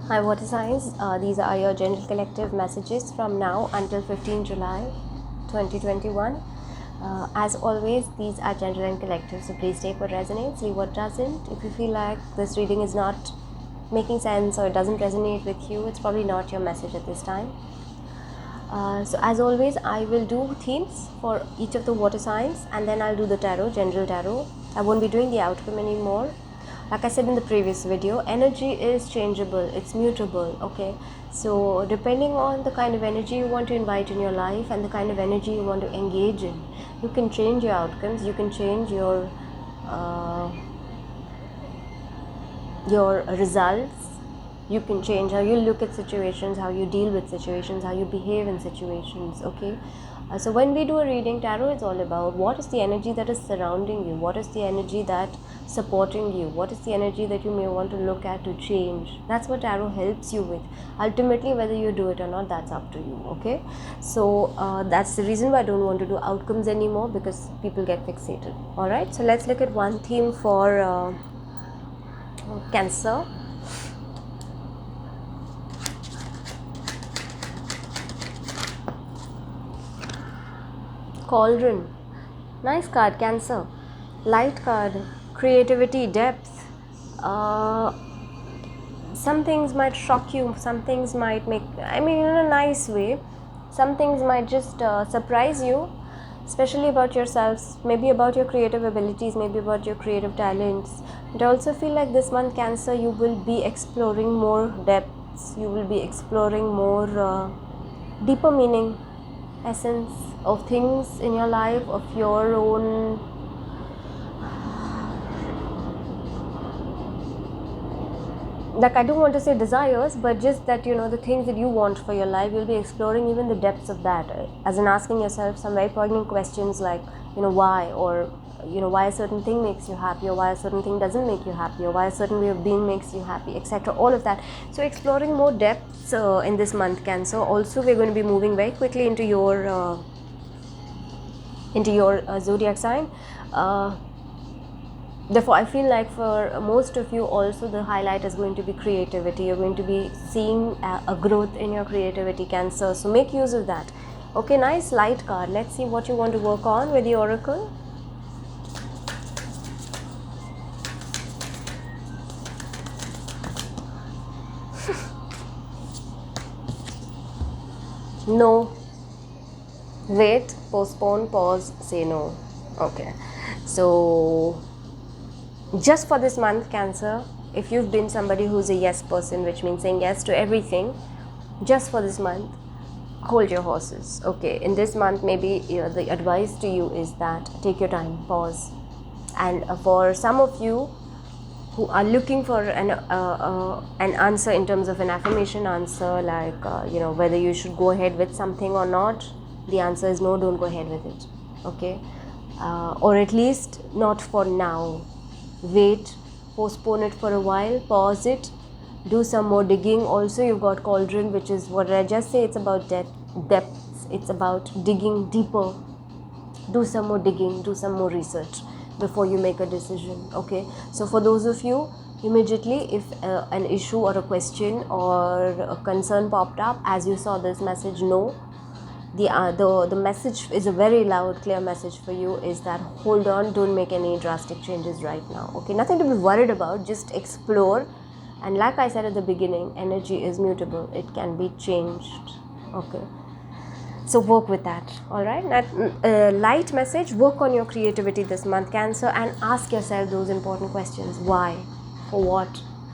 Hi water signs, these are your general collective messages from now until 15 July 2021. As always, these are general and collective, so please take what resonates, leave what doesn't. If you feel like this reading is not making sense or it doesn't resonate with you, it's probably not your message at this time. So as always, I will do themes for each of the water signs, and then I'll do the tarot, general tarot. I won't be doing the outcome anymore. Like I said in the previous video, energy is changeable, it's mutable, okay? So depending on the kind of energy you want to invite in your life and the kind of energy you want to engage in, you can change your outcomes, you can change your results, you can change how you look at situations, how you deal with situations, how you behave in situations, okay? So when we do a reading, tarot is all about what is the energy that is surrounding you, what is the energy that supporting you, what is the energy that you may want to look at to change. That's what tarot helps you with. Ultimately, whether you do it or not, that's up to you, okay? So that's the reason why I don't want to do outcomes anymore, because people get fixated. All right, so let's look at one theme for Cancer. Cauldron. Nice card, Cancer. Light card. Creativity, depth. Some things might shock you, some things might make, in a nice way. Some things might just surprise you, especially about yourselves, maybe about your creative abilities, maybe about your creative talents. And I also feel like this month, Cancer, you will be exploring more depths, you will be exploring more deeper meaning, essence of things in your life, of your own I don't want to say desires, but just that, the things that you want for your life, you'll be exploring even the depths of that, as in asking yourself some very poignant questions like, why, or, why a certain thing makes you happy, or why a certain thing doesn't make you happy, or why a certain way of being makes you happy, etc. All of that. So exploring more depths in this month, Cancer. Also, we're going to be moving very quickly into your zodiac sign. Therefore, I feel like for most of you also the highlight is going to be creativity. You're going to be seeing a growth in your creativity, Cancer. So make use of that. Okay, nice light card. Let's see what you want to work on with the oracle. No. Wait, postpone, pause, say no. Okay. So just for this month, Cancer, if you've been somebody who's a yes person, which means saying yes to everything, just for this month, hold your horses. Okay, in this month, maybe the advice to you is that take your time, pause. And for some of you who are looking for an answer in terms of an affirmation answer, like whether you should go ahead with something or not, the answer is no, don't go ahead with it. Okay, or at least not for now. Wait, postpone it for a while, pause it, do some more digging. Also, you've got cauldron, which is what I just say, it's about depths, it's about digging deeper. Do some more digging, do some more research before you make a decision. Okay, so for those of you, immediately if an issue or a question or a concern popped up as you saw this message, no, the message is a very loud, clear message for you, is that hold on, don't make any drastic changes right now. Okay, nothing to be worried about, just explore. And like I said at the beginning, energy is mutable, it can be changed. Okay, so work with that. All right, light message, work on your creativity this month, Cancer, and ask yourself those important questions. Why, for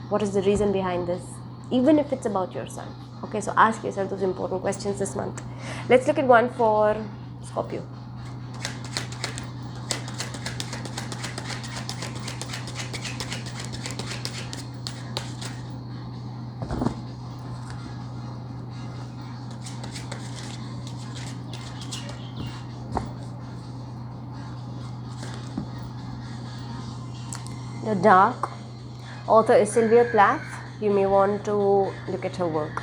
what is the reason behind this, even if it's about yourself. Okay, so ask yourself those important questions this month. Let's look at one for Scorpio. The Dark. Author is Sylvia Plath. You may want to look at her work.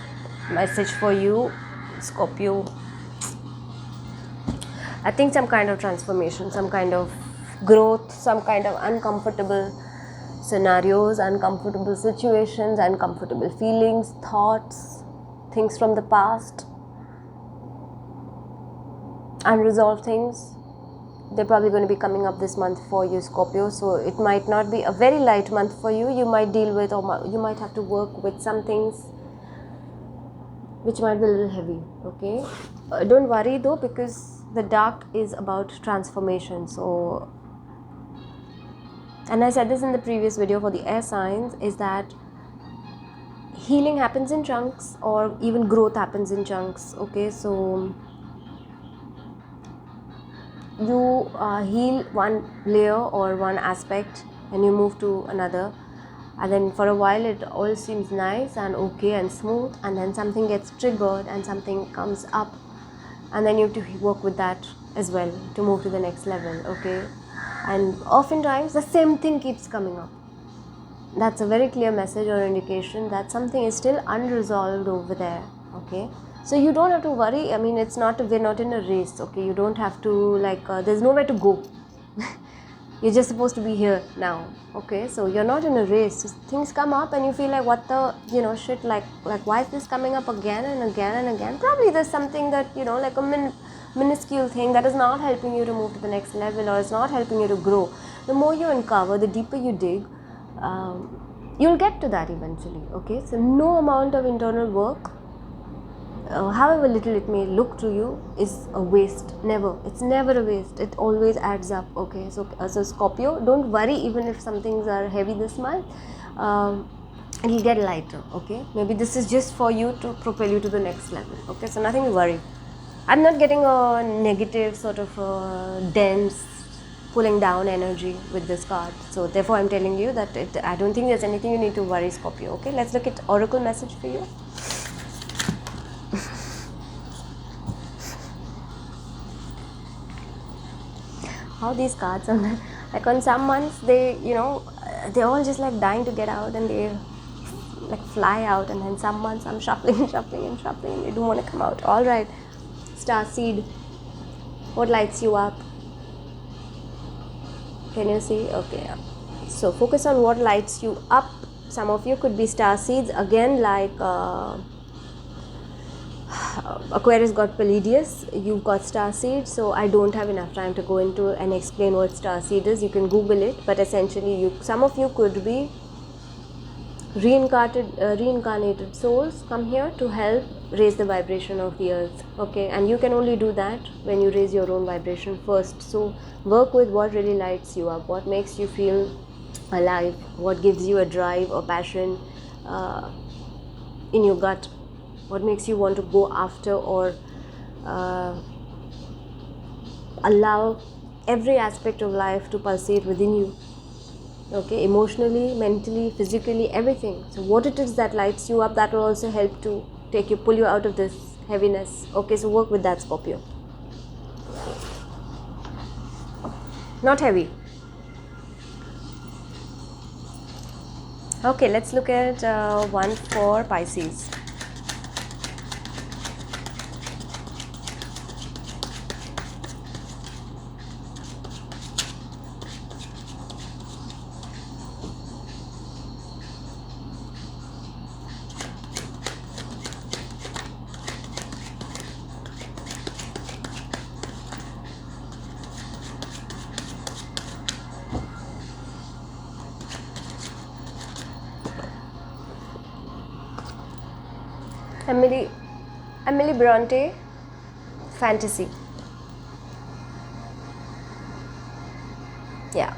Message for you, Scorpio. I think some kind of transformation, some kind of growth, some kind of uncomfortable scenarios, uncomfortable situations, uncomfortable feelings, thoughts, things from the past, unresolved things. They're probably going to be coming up this month for you, Scorpio. So it might not be a very light month for you. You might deal with, or you might have to work with some things which might be a little heavy. Okay, don't worry though, because the dark is about transformation. So, and I said this in the previous video for the air signs, is that healing happens in chunks, or even growth happens in chunks. Okay, so you heal one layer or one aspect and you move to another, and then for a while it all seems nice and okay and smooth, and then something gets triggered and something comes up, and then you have to work with that as well to move to the next level. Okay, and oftentimes the same thing keeps coming up. That's a very clear message or indication that something is still unresolved over there. Okay, so you don't have to worry. I mean, we're not in a race. Okay, you don't have to there's nowhere to go. You're just supposed to be here now. Okay, so you're not in a race. Just things come up and you feel like, what the shit, like why is this coming up again and again and again? Probably there's something that like a minuscule thing that is not helping you to move to the next level, or is not helping you to grow. The more you uncover, the deeper you dig, you'll get to that eventually. Okay, so no amount of internal work, however little it may look to you, is a waste. Never. It's never a waste. It always adds up. Okay, so Scorpio, don't worry even if some things are heavy this month. It'll get lighter. Okay, maybe this is just for you to propel you to the next level. Okay, so nothing to worry. I'm not getting a negative sort of dense pulling down energy with this card, so therefore I'm telling you that I don't think there's anything you need to worry, Scorpio. Okay, let's look at oracle message for you. How these cards are like, on some months they're all just like dying to get out and they like fly out, and then some months I'm shuffling and they don't want to come out. All right, star seed, what lights you up? Can you see? Okay, so focus on what lights you up. Some of you could be star seeds again, like Aquarius got Pleiades, you've got star seed. So I don't have enough time to go into and explain what star seed is. You can Google it, but essentially some of you could be reincarnated souls come here to help raise the vibration of the earth. Okay, and you can only do that when you raise your own vibration first. So work with what really lights you up, what makes you feel alive, what gives you a drive or passion in your gut, what makes you want to go after or allow every aspect of life to pulsate within you. Okay, emotionally, mentally, physically, everything. So what it is that lights you up, that will also help to pull you out of this heaviness. Okay, so work with that, Scorpio. Not heavy. Okay, let's look at one for Pisces. Emily Bronte, fantasy. Yeah,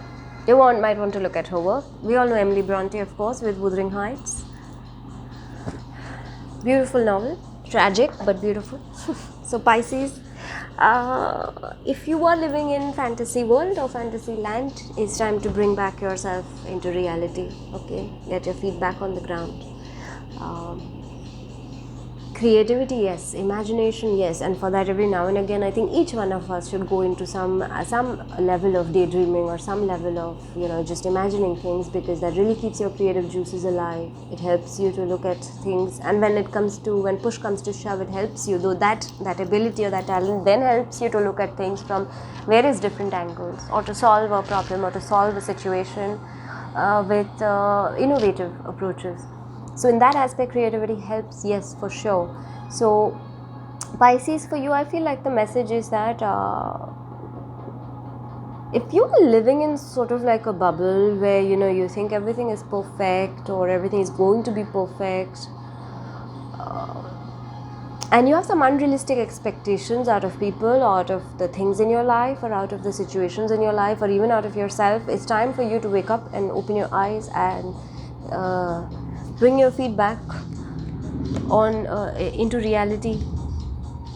you might want to look at her work. We all know Emily Bronte, of course, with Wuthering Heights. Beautiful novel, tragic but beautiful. So Pisces, if you are living in fantasy world or fantasy land, it's time to bring back yourself into reality. Okay, get your feet back on the ground. Creativity, yes. Imagination, yes. And for that, every now and again, I think each one of us should go into some level of daydreaming or some level of just imagining things, because that really keeps your creative juices alive. It helps you to look at things, and when push comes to shove, it helps you. Though that ability or that talent then helps you to look at things from various different angles, or to solve a problem, or to solve a situation, with innovative approaches. So in that aspect, creativity helps, yes, for sure. So Pisces, for you, I feel like the message is that if you're living in sort of like a bubble where you think everything is perfect or everything is going to be perfect, and you have some unrealistic expectations out of people, out of the things in your life, or out of the situations in your life, or even out of yourself, it's time for you to wake up and open your eyes and bring your feedback on into reality.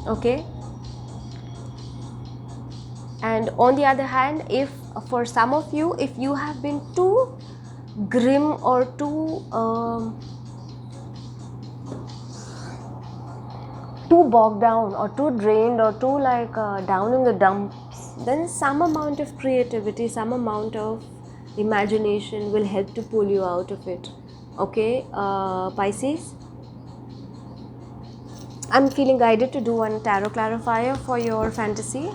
Okay. And on the other hand, if for some of you, if you have been too grim or too bogged down or too drained or too like down in the dumps, then some amount of creativity, some amount of imagination will help to pull you out of it. Okay, Pisces, I'm feeling guided to do one tarot clarifier for your fantasy.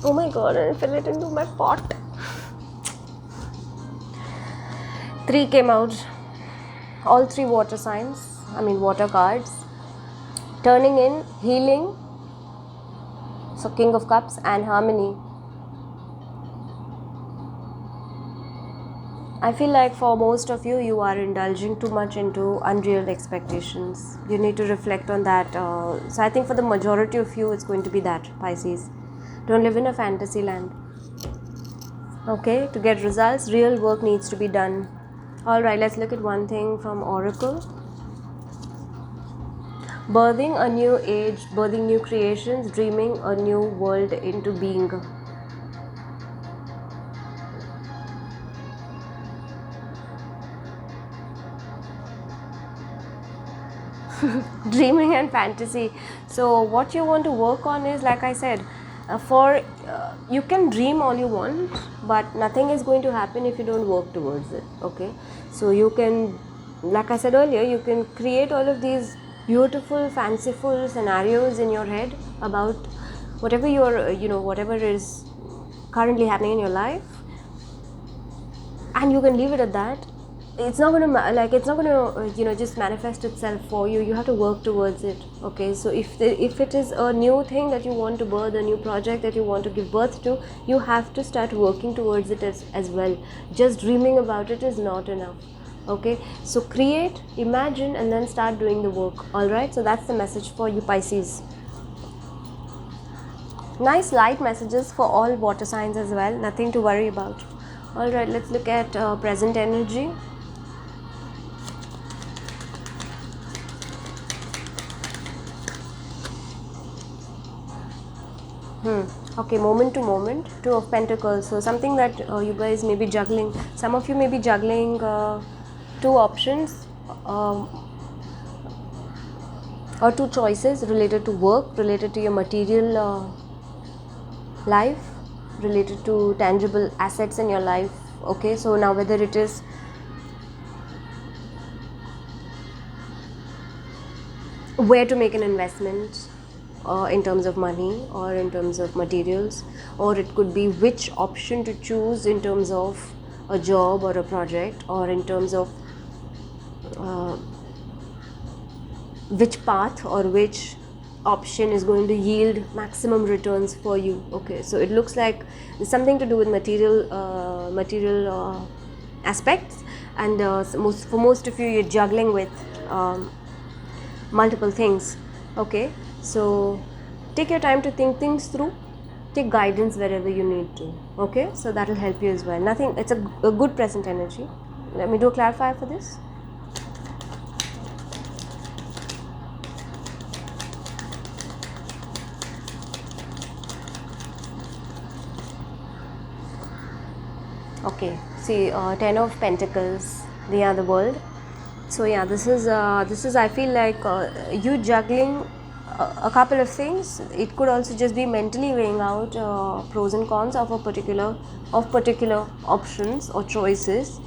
Oh my god, I fill it into my pot. 3 came out. All 3 water signs, water cards. Turning in, healing, so King of Cups, and harmony. I feel like for most of you, you are indulging too much into unreal expectations. You need to reflect on that. So I think for the majority of you, it's going to be that, Pisces. Don't live in a fantasy land. Okay, to get results, real work needs to be done. Alright, let's look at one thing from Oracle. Birthing a new age, birthing new creations, dreaming a new world into being. Dreaming and fantasy. So what you want to work on is, like I said, you can dream all you want, but nothing is going to happen if you don't work towards it. Okay, so you can, like I said earlier, you can create all of these beautiful, fanciful scenarios in your head about whatever whatever is currently happening in your life, and you can leave it at that. It's not going to just manifest itself for you. You have to work towards it. Okay, so if it is a new thing that you want to birth, a new project that you want to give birth to, you have to start working towards it as well. Just dreaming about it is not enough. Okay, so create, imagine, and then start doing the work. All right, so that's the message for you, Pisces. Nice light messages for all water signs as well, nothing to worry about. All right, let's look at present energy. Okay, moment to moment, 2 of Pentacles. So something that you guys may be juggling. Some of you may be juggling 2 options or 2 choices related to work, related to your material life, related to tangible assets in your life. Okay, so now whether it is where to make an investment, in terms of money or in terms of materials, or it could be which option to choose in terms of a job or a project, or in terms of which path or which option is going to yield maximum returns for you. Okay, so it looks like it's something to do with material aspects, and for most of you, you're juggling with multiple things. Okay, so take your time to think things through, take guidance wherever you need to. Okay, so that will help you as well. It's a good present energy. Let me do a clarifier for this. Okay, see, 10 of Pentacles, they are the world. So yeah, this is I feel like you juggling a couple of things. It could also just be mentally weighing out pros and cons of particular options or choices,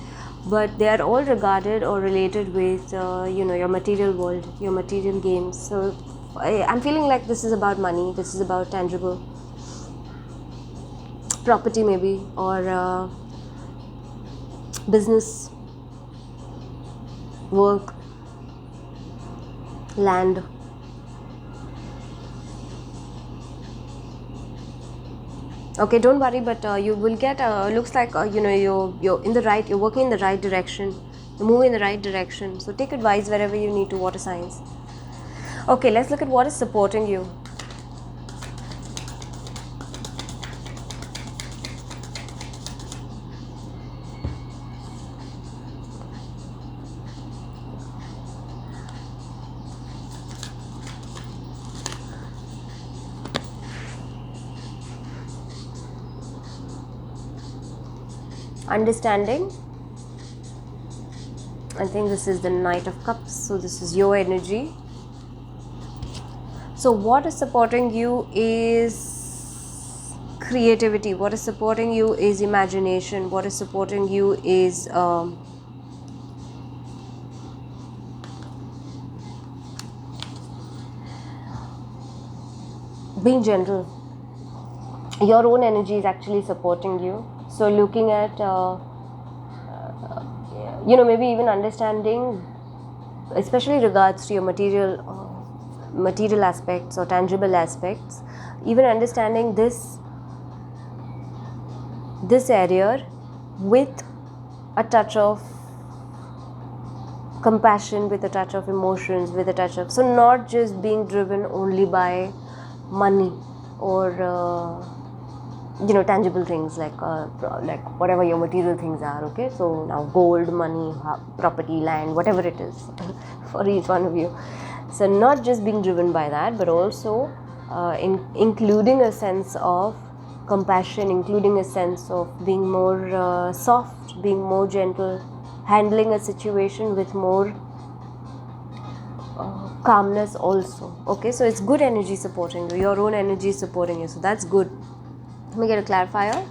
but they are all regarded or related with your material world, your material gains. So I'm feeling like this is about money, this is about tangible property maybe, or business, work, land. Okay, don't worry, but you will get looks like you're in the right, you're working in the right direction, you move in the right direction. So take advice wherever you need to, water signs. Okay, let's look at what is supporting you. Understanding. I think this is the Knight of Cups, so this is your energy. So what is supporting you is creativity, what is supporting you is imagination, what is supporting you is being gentle. Your own energy is actually supporting you. So looking at maybe even understanding, especially regards to your material aspects or tangible aspects, even understanding this area with a touch of compassion, with a touch of emotions, with a touch of, so not just being driven only by money or tangible things like whatever your material things are. Okay, so now gold, money, property, land, whatever it is for each one of you. So not just being driven by that, but also including a sense of compassion, including a sense of being more soft, being more gentle, handling a situation with more calmness also. Okay, so it's good energy supporting you, your own energy is supporting you, so that's good. Let me get a clarifier.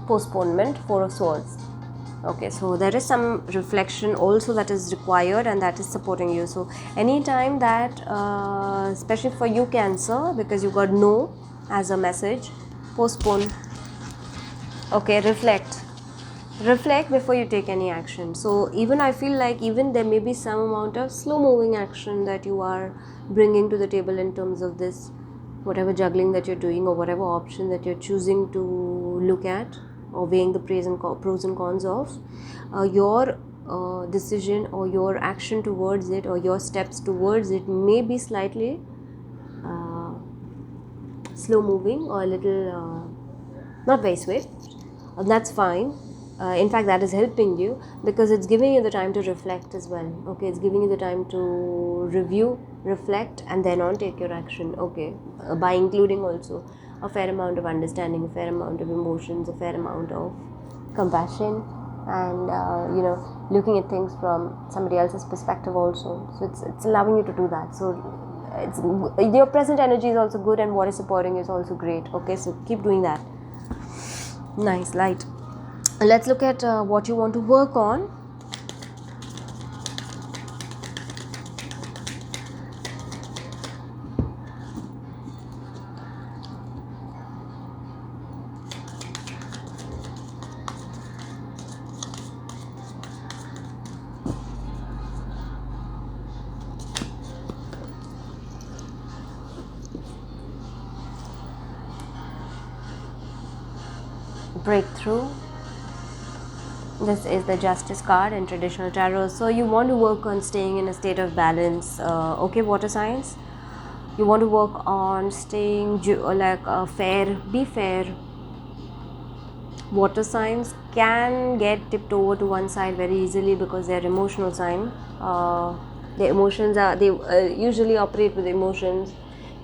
Postponement, Four of Swords. Okay, so there is some reflection also that is required, and that is supporting you. So anytime that especially for you, Cancer, because you got no as a message, postpone. Okay, reflect before you take any action. So even I feel like even there may be some amount of slow moving action that you are bringing to the table in terms of this, whatever juggling that you're doing or whatever option that you're choosing to look at, or weighing the pros and cons of your decision or your action towards it, or your steps towards it may be slightly slow moving or a little not very swift. That's fine. In fact, that is helping you because it's giving you the time to reflect as well. Okay, it's giving you the time to review, reflect, and then on take your action. Okay, by including also a fair amount of understanding, a fair amount of emotions, a fair amount of compassion, and looking at things from somebody else's perspective also. So it's allowing you to do that. So it's your present energy is also good, and what is supporting is also great. Okay, so keep doing that. Nice, light. Let's look at what you want to work on. Breakthrough. This is the Justice card in traditional tarot. So you want to work on staying in a state of balance. Okay, water signs, you want to work on staying fair, be fair. Water signs can get tipped over to one side very easily because they're emotional sign. Their emotions they usually operate with emotions.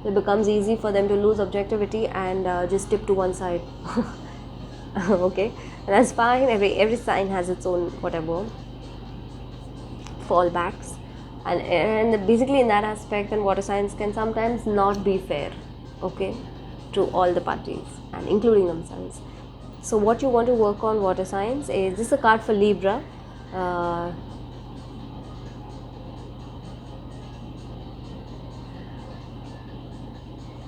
It becomes easy for them to lose objectivity and just tip to one side. Okay, and that's fine. Every sign has its own whatever fallbacks, and basically in that aspect, and water signs can sometimes not be fair, okay, to all the parties and including themselves. So what you want to work on, water signs, is this is a card for Libra.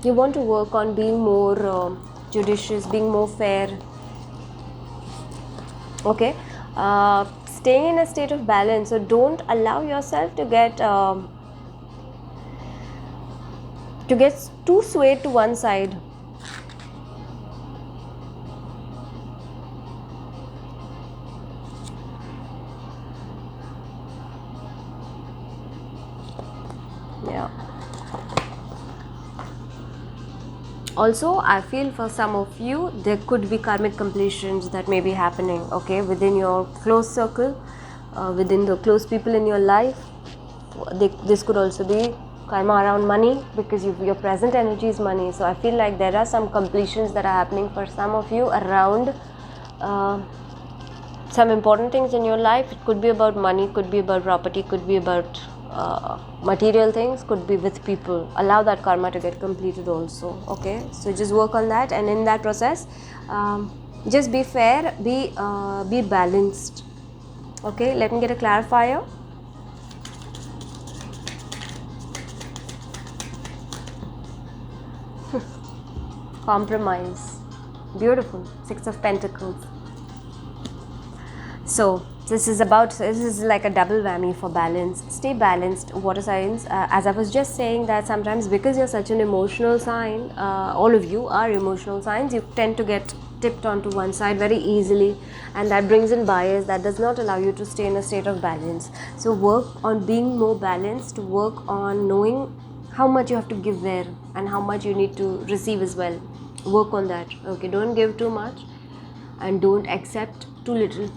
You want to work on being more judicious, being more fair, okay, staying in a state of balance. So don't allow yourself to get too swayed to one side. Yeah. Also, I feel for some of you there could be karmic completions that may be happening, okay, within your close circle, within the close people in your life. This could also be karma around money, because your present energy is money. So I feel like there are some completions that are happening for some of you around some important things in your life. It could be about money, could be about property, could be about material things, could be with people. Allow that karma to get completed also, okay. So just work on that, and in that process, just be fair, be balanced, okay. Let me get a clarifier. Compromise, beautiful. Six of Pentacles. So this is like a double whammy for balance. Stay balanced, water signs. As I was just saying, that sometimes because you're such an emotional sign, all of you are emotional signs, you tend to get tipped onto one side very easily, and that brings in bias that does not allow you to stay in a state of balance. So work on being more balanced, work on knowing how much you have to give where and how much you need to receive as well. Work on that, okay. Don't give too much and don't accept too little.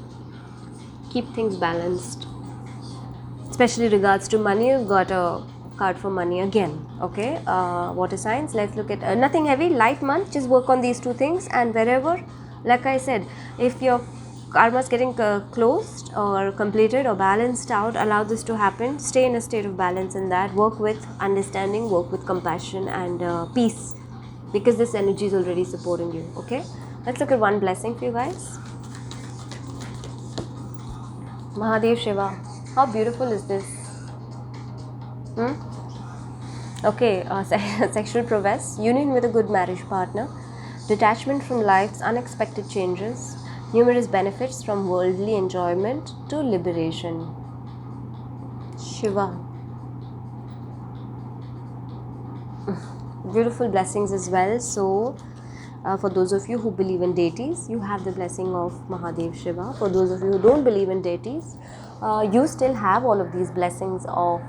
Keep things balanced, especially regards to money. You've got a card for money again, okay. Water signs, let's look at nothing heavy, light month. Just work on these two things, and wherever, like I said, if your karma is getting closed or completed or balanced out, allow this to happen. Stay in a state of balance in that. Work with understanding, work with compassion and peace, because this energy is already supporting you, okay. Let's look at one blessing for you guys. Mahadev Shiva. How beautiful is this? Okay, sexual prowess, union with a good marriage partner, detachment from life's unexpected changes, numerous benefits from worldly enjoyment to liberation. Shiva. Beautiful blessings as well. So, for those of you who believe in deities, you have the blessing of Mahadev Shiva. For those of you who don't believe in deities, you still have all of these blessings of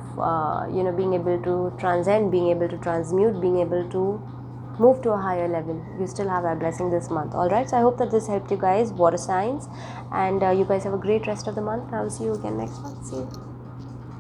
being able to transcend, being able to transmute, being able to move to a higher level. You still have that blessing this month. Alright, so I hope that this helped you guys, water signs, and you guys have a great rest of the month. I will see you again next month. See you.